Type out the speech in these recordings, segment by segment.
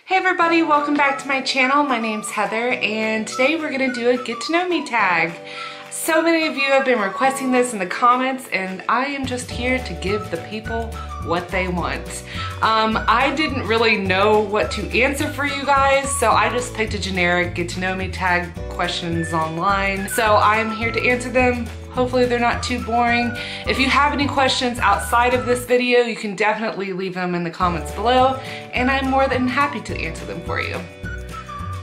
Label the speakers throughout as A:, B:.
A: Hey everybody, welcome back to my channel. My name's Heather and today we're gonna do a get to know me tag. So many of you have been requesting this in the comments and I am just here to give the people what they want. I didn't really know what to answer for you guys, so I just picked a generic get to know me tag questions online. So I'm here to answer them. Hopefully they're not too boring. If you have any questions outside of this video, you can definitely leave them in the comments below, and I'm more than happy to answer them for you.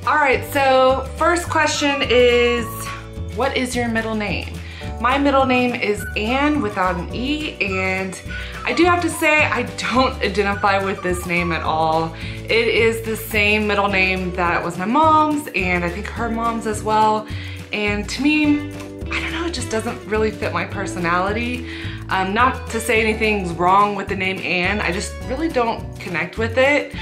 A: All right, so first question is, what is your middle name? My middle name is Ann without an E, and I do have to say I don't identify with this name at all. It is the same middle name that was my mom's, and I think her mom's as well. And to me, I don't know, it just doesn't really fit my personality. Not to say anything's wrong with the name Ann, I just really don't connect with it.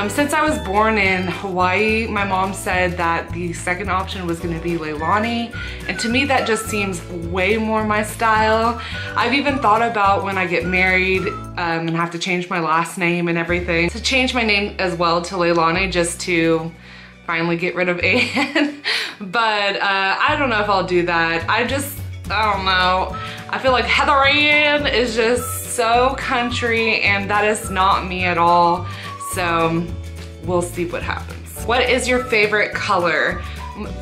A: Since I was born in Hawaii, my mom said that the second option was gonna be Leilani, and to me that just seems way more my style. I've even thought about when I get married and have to change my last name and everything, to change my name as well to Leilani just to finally get rid of Ann. But I don't know if I'll do that. I don't know. I feel like Heather Ann is just so country and that is not me at all. So we'll see what happens. What is your favorite color?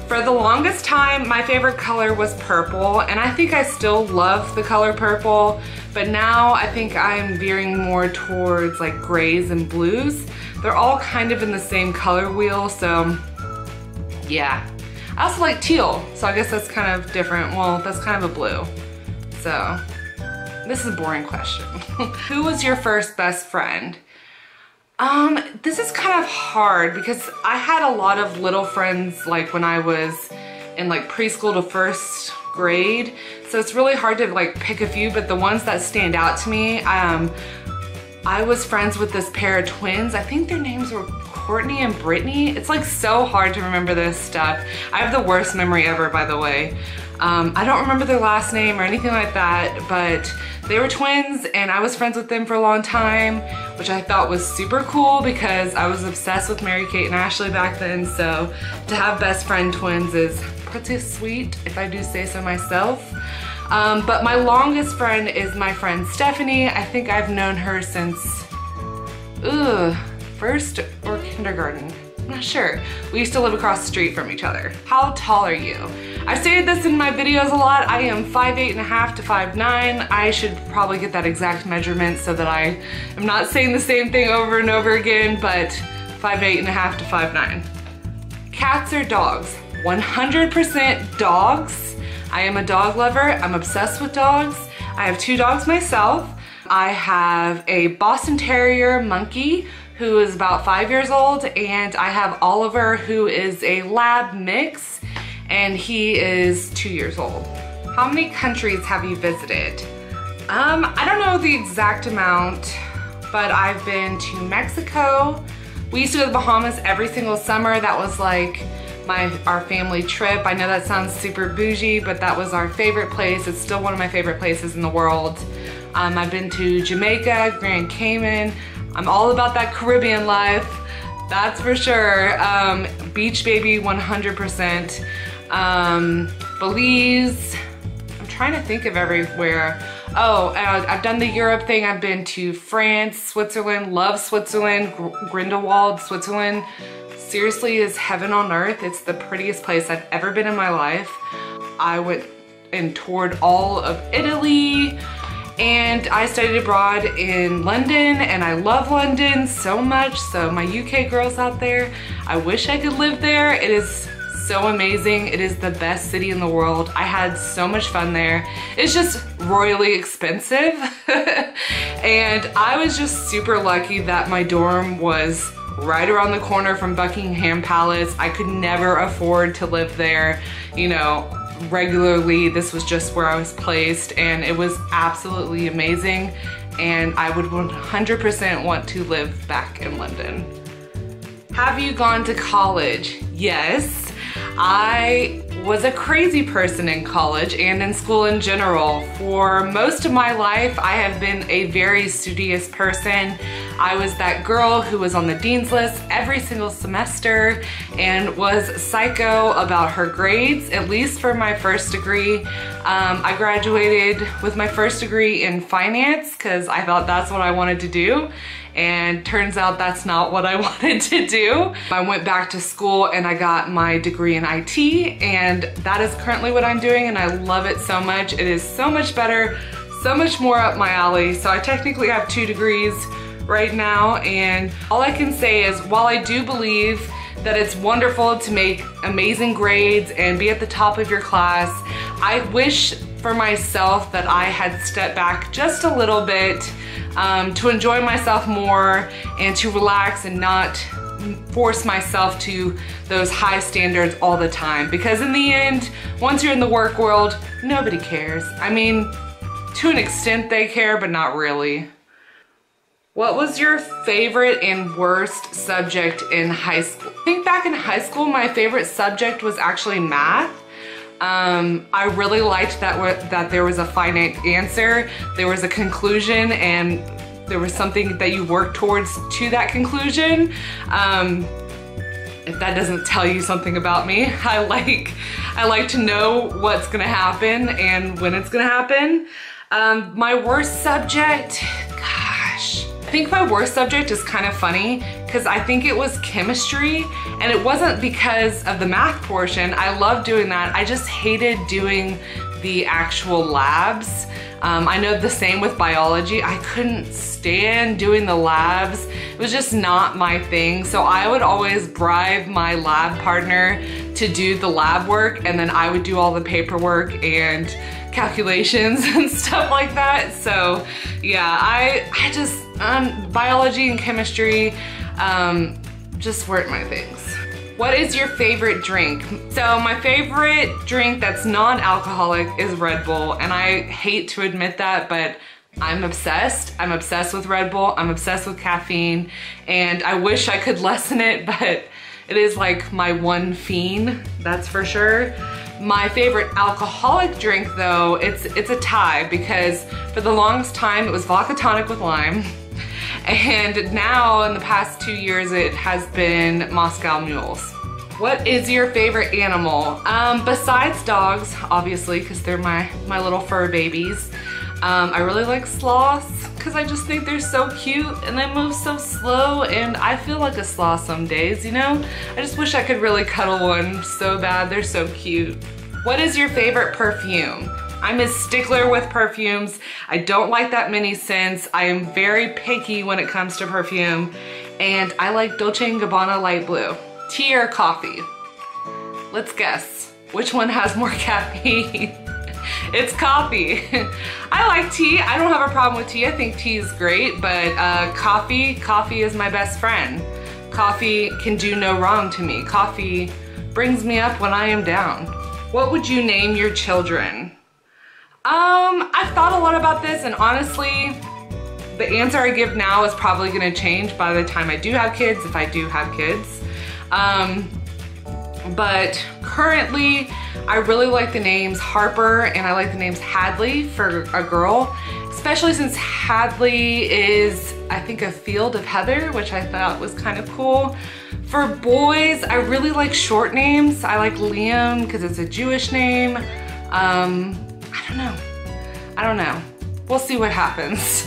A: For the longest time, my favorite color was purple, and I think I still love the color purple, but now I think I'm veering more towards like grays and blues. They're all kind of in the same color wheel, so yeah. I also like teal, so I guess that's kind of different. Well, that's kind of a blue. So, this is a boring question. Who was your first best friend? This is kind of hard because I had a lot of little friends like when I was in like preschool to first grade. So it's really hard to like pick a few, but the ones that stand out to me, I was friends with this pair of twins. I think their names were Courtney and Brittany. It's like so hard to remember this stuff. I have the worst memory ever, by the way. I don't remember their last name or anything like that, but they were twins and I was friends with them for a long time, which I thought was super cool because I was obsessed with Mary-Kate and Ashley back then. So to have best friend twins is pretty sweet, if I do say so myself. But my longest friend is my friend Stephanie. I think I've known her since, first or kindergarten. I'm not sure. We used to live across the street from each other. How tall are you? I stated this in my videos a lot. I am 5'8.5" to 5'9". I should probably get that exact measurement so that I am not saying the same thing over and over again, but 5'8.5" to 5'9". Cats or dogs? 100% dogs. I am a dog lover. I'm obsessed with dogs. I have 2 dogs myself. I have a Boston Terrier monkey who is about 5 years old, and I have Oliver who is a lab mix and he is 2 years old. How many countries have you visited? I don't know the exact amount, but I've been to Mexico. We used to go to the Bahamas every single summer. That was like our family trip. I know that sounds super bougie, but that was our favorite place. It's still one of my favorite places in the world. I've been to Jamaica, Grand Cayman. I'm all about that Caribbean life, that's for sure. Beach baby 100%. Belize, I'm trying to think of everywhere. Oh, I've done the Europe thing. I've been to France, Switzerland, love Switzerland, Grindelwald, Switzerland. Seriously is heaven on earth. It's the prettiest place I've ever been in my life. I went and toured all of Italy, and I studied abroad in London, and I love London so much. So my UK girls out there, I wish I could live there. It is so amazing. It is the best city in the world. I had so much fun there. It's just royally expensive. And I was just super lucky that my dorm was right around the corner from Buckingham Palace. I could never afford to live there, you know, regularly. This was just where I was placed, and it was absolutely amazing, and I would 100% want to live back in London. Have you gone to college? Yes. I was a crazy person in college and in school in general. For most of my life, I have been a very studious person. I was that girl who was on the dean's list every single semester and was psycho about her grades, at least for my first degree. I graduated with my first degree in finance because I thought that's what I wanted to do. And turns out that's not what I wanted to do. I went back to school and I got my degree in IT, and that is currently what I'm doing, and I love it so much. It is so much better, so much more up my alley. So I technically have 2 degrees right now, and all I can say is while I do believe that it's wonderful to make amazing grades and be at the top of your class, I wish for myself that I had stepped back just a little bit to enjoy myself more and to relax and not force myself to those high standards all the time. Because in the end, once you're in the work world, nobody cares. I mean, to an extent they care, but not really. What was your favorite and worst subject in high school? I think back in high school, my favorite subject was actually math. I really liked that there was a finite answer, there was a conclusion, and there was something that you worked towards to that conclusion. If that doesn't tell you something about me, I like to know what's gonna happen and when it's gonna happen. My worst subject, gosh. I think my worst subject is kind of funny because I think it was chemistry, and it wasn't because of the math portion. I loved doing that. I just hated doing the actual labs. I know the same with biology. I couldn't stand doing the labs. It was just not my thing. So I would always bribe my lab partner to do the lab work, and then I would do all the paperwork and calculations and stuff like that. So yeah, I just, biology and chemistry just weren't my things. What is your favorite drink? So my favorite drink that's non-alcoholic is Red Bull, and I hate to admit that, but I'm obsessed. I'm obsessed with Red Bull. I'm obsessed with caffeine, and I wish I could lessen it, but it is like my one fiend, that's for sure. My favorite alcoholic drink though, it's a tie, because for the longest time it was vodka tonic with lime. And now in the past 2 years it has been Moscow Mules. What is your favorite animal? Besides dogs, obviously, because they're my little fur babies. I really like sloths because I just think they're so cute and they move so slow, and I feel like a sloth some days, you know? I just wish I could really cuddle one so bad. They're so cute. What is your favorite perfume? I'm a stickler with perfumes. I don't like that many scents. I am very picky when it comes to perfume, and I like Dolce & Gabbana Light Blue. Tea or coffee? Let's guess. Which one has more caffeine? It's coffee. I like tea. I don't have a problem with tea. I think tea is great, but coffee is my best friend. Coffee can do no wrong to me. Coffee brings me up when I am down. What would you name your children? I've thought a lot about this, and honestly, the answer I give now is probably gonna change by the time I do have kids, if I do have kids. But currently, I really like the names Harper, and I like the names Hadley for a girl, especially since Hadley is, I think, a field of heather, which I thought was kind of cool. For boys, I really like short names. I like Liam because it's a Jewish name. I don't know. We'll see what happens.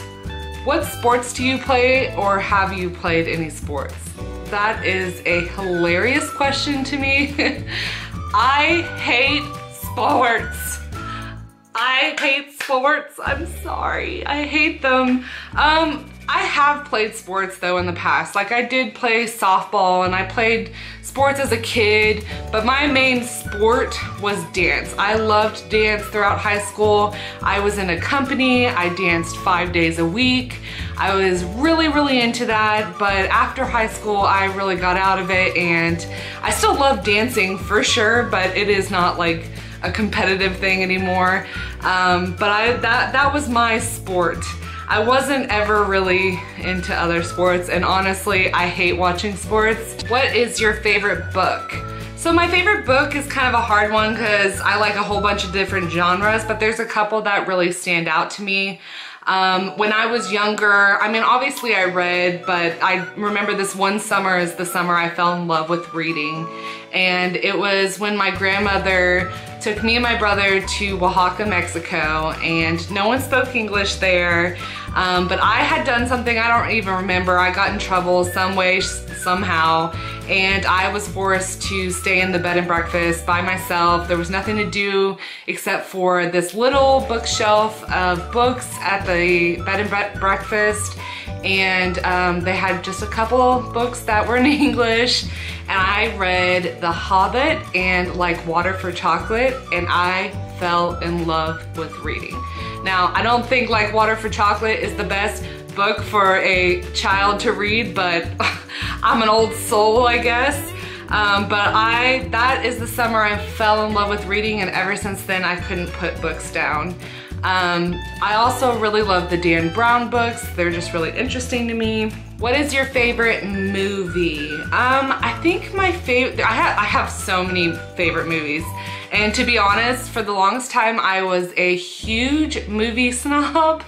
A: What sports do you play, or have you played any sports? That is a hilarious question to me. I hate sports. I hate sports. I'm sorry. I hate them. I have played sports though in the past. Like I did play softball, and I played sports as a kid, but my main sport was dance. I loved dance throughout high school. I was in a company. I danced 5 days a week. I was really, really into that, but after high school, I really got out of it, and I still love dancing for sure, but it is not like a competitive thing anymore. But that was my sport. I wasn't ever really into other sports, and honestly, I hate watching sports. What is your favorite book? So my favorite book is kind of a hard one because I like a whole bunch of different genres, but there's a couple that really stand out to me. When I was younger, I mean, obviously I read, but I remember this one summer is the summer I fell in love with reading. And it was when my grandmother took me and my brother to Oaxaca, Mexico, and no one spoke English there. But I had done something I don't even remember. I got in trouble some way, somehow, and I was forced to stay in the bed and breakfast by myself. There was nothing to do except for this little bookshelf of books at the bed and breakfast, and they had just a couple books that were in English, and I read The Hobbit and Like Water for Chocolate, and I fell in love with reading. Now, I don't think Like Water for Chocolate is the best book for a child to read, but I'm an old soul, I guess. That is the summer I fell in love with reading, and ever since then I couldn't put books down. I also really love the Dan Brown books. They're just really interesting to me. What is your favorite movie? I think my favorite, I have so many favorite movies. And to be honest, for the longest time, I was a huge movie snob.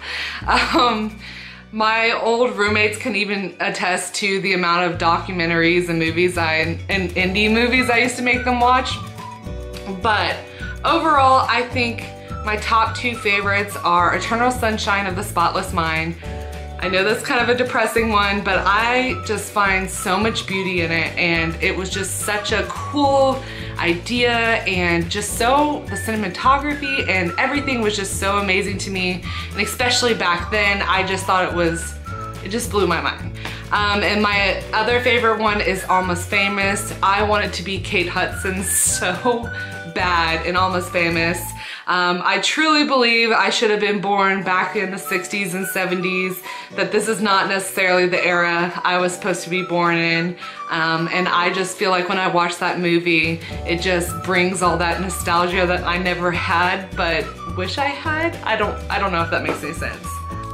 A: My old roommates can even attest to the amount of documentaries and movies and indie movies I used to make them watch. But overall, I think my top two favorites are Eternal Sunshine of the Spotless Mind. I know that's kind of a depressing one, but I just find so much beauty in it, and it was just such a cool idea, and just so, the cinematography and everything was just so amazing to me, and especially back then, I just thought it just blew my mind. And my other favorite one is Almost Famous. I wanted to be Kate Hudson so bad in Almost Famous. I truly believe I should have been born back in the 60s and 70s, that this is not necessarily the era I was supposed to be born in. And I just feel like when I watch that movie, it just brings all that nostalgia that I never had, but wish I had. I don't know if that makes any sense.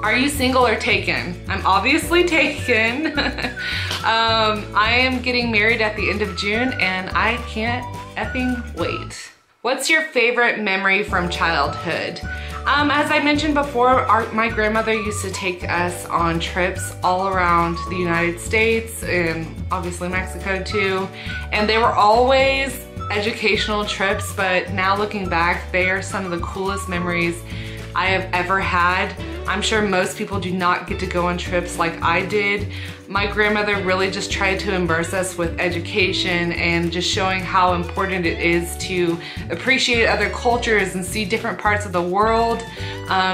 A: Are you single or taken? I'm obviously taken. I am getting married at the end of June, and I can't effing wait. What's your favorite memory from childhood? As I mentioned before, my grandmother used to take us on trips all around the United States and obviously Mexico too. And they were always educational trips, but now looking back, they are some of the coolest memories I have ever had. I'm sure most people do not get to go on trips like I did. My grandmother really just tried to immerse us with education and just showing how important it is to appreciate other cultures and see different parts of the world.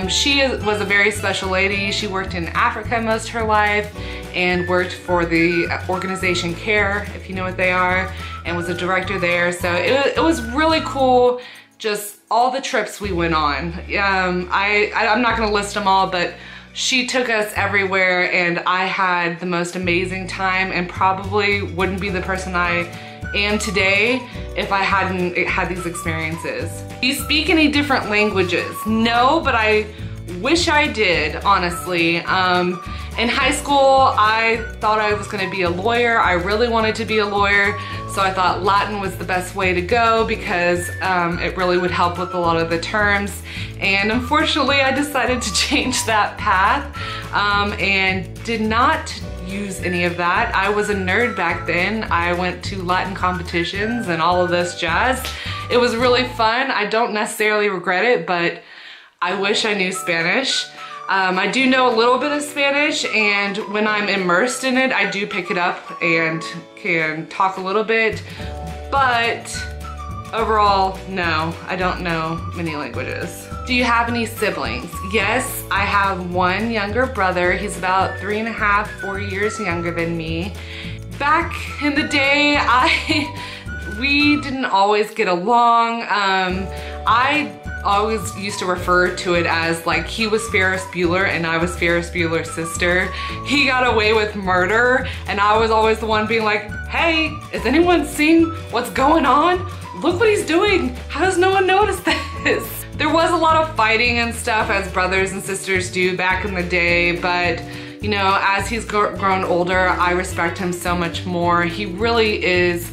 A: She was a very special lady. She worked in Africa most of her life and worked for the organization CARE, if you know what they are, and was a director there. So it was really cool, just all the trips we went on. I'm not gonna list them all, but she took us everywhere, and I had the most amazing time, and probably wouldn't be the person I am today if I hadn't had these experiences. Do you speak any different languages? No, but I wish I did, honestly. In high school, I thought I was gonna be a lawyer. I really wanted to be a lawyer, so I thought Latin was the best way to go because it really would help with a lot of the terms. And unfortunately, I decided to change that path and did not use any of that. I was a nerd back then. I went to Latin competitions and all of this jazz. It was really fun. I don't necessarily regret it, but I wish I knew Spanish. I do know a little bit of Spanish, and when I'm immersed in it, I do pick it up and can talk a little bit, but overall, no, I don't know many languages. Do you have any siblings? Yes, I have one younger brother. He's about 3.5, 4 years younger than me. Back in the day, we didn't always get along. I always used to refer to it as like he was Ferris Bueller and I was Ferris Bueller's sister. He got away with murder, and I was always the one being like, hey, is anyone seeing what's going on? Look what he's doing. How does no one notice this? There was a lot of fighting and stuff, as brothers and sisters do back in the day, but you know, as he's grown older, I respect him so much more. He really is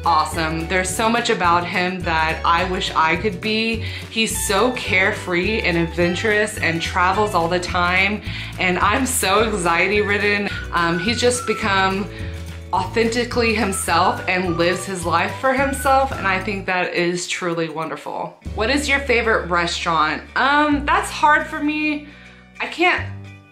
A: awesome. There's so much about him that I wish I could be. He's so carefree and adventurous and travels all the time, and I'm so anxiety ridden. He's just become authentically himself and lives his life for himself, and I think that is truly wonderful. What is your favorite restaurant? That's hard for me. I can't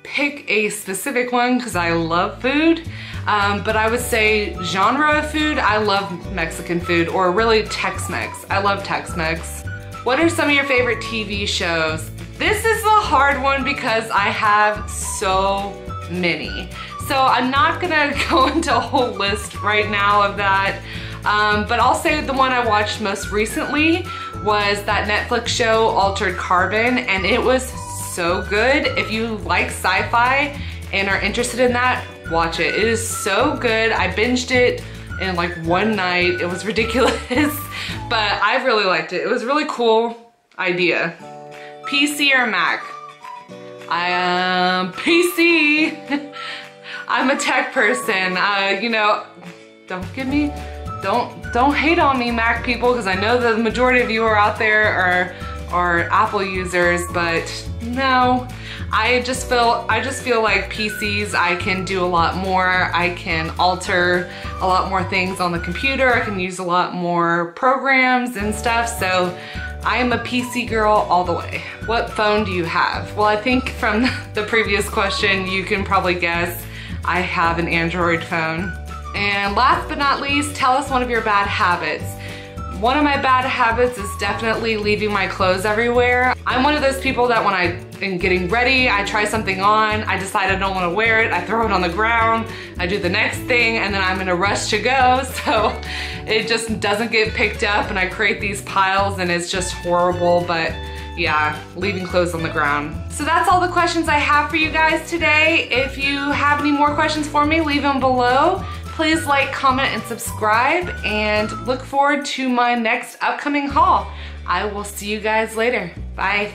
A: pick a specific one because I love food, but I would say genre of food, I love Mexican food, or really Tex-Mex. I love Tex-Mex. What are some of your favorite TV shows? This is a hard one because I have so many. So I'm not gonna go into a whole list right now of that, but I'll say the one I watched most recently was that Netflix show Altered Carbon, and it was so good. If you like sci-fi and are interested in that, watch it. It is so good. I binged it in like one night. It was ridiculous, but I really liked it. It was a really cool idea. PC or Mac? I am PC. I'm a tech person. You know, don't hate on me, Mac people, because I know the majority of you are out there are Apple users, but no. I just feel like PCs, I can do a lot more. I can alter a lot more things on the computer. I can use a lot more programs and stuff. So I am a PC girl all the way. What phone do you have? Well, I think from the previous question, you can probably guess I have an Android phone. And last but not least, tell us one of your bad habits. One of my bad habits is definitely leaving my clothes everywhere. I'm one of those people that when I am getting ready, I try something on, I decide I don't want to wear it, I throw it on the ground, I do the next thing, and then I'm in a rush to go, so it just doesn't get picked up, and I create these piles, and it's just horrible. But yeah, leaving clothes on the ground. So that's all the questions I have for you guys today. If you have any more questions for me, leave them below. Please like, comment, and subscribe, and look forward to my next upcoming haul. I will see you guys later. Bye.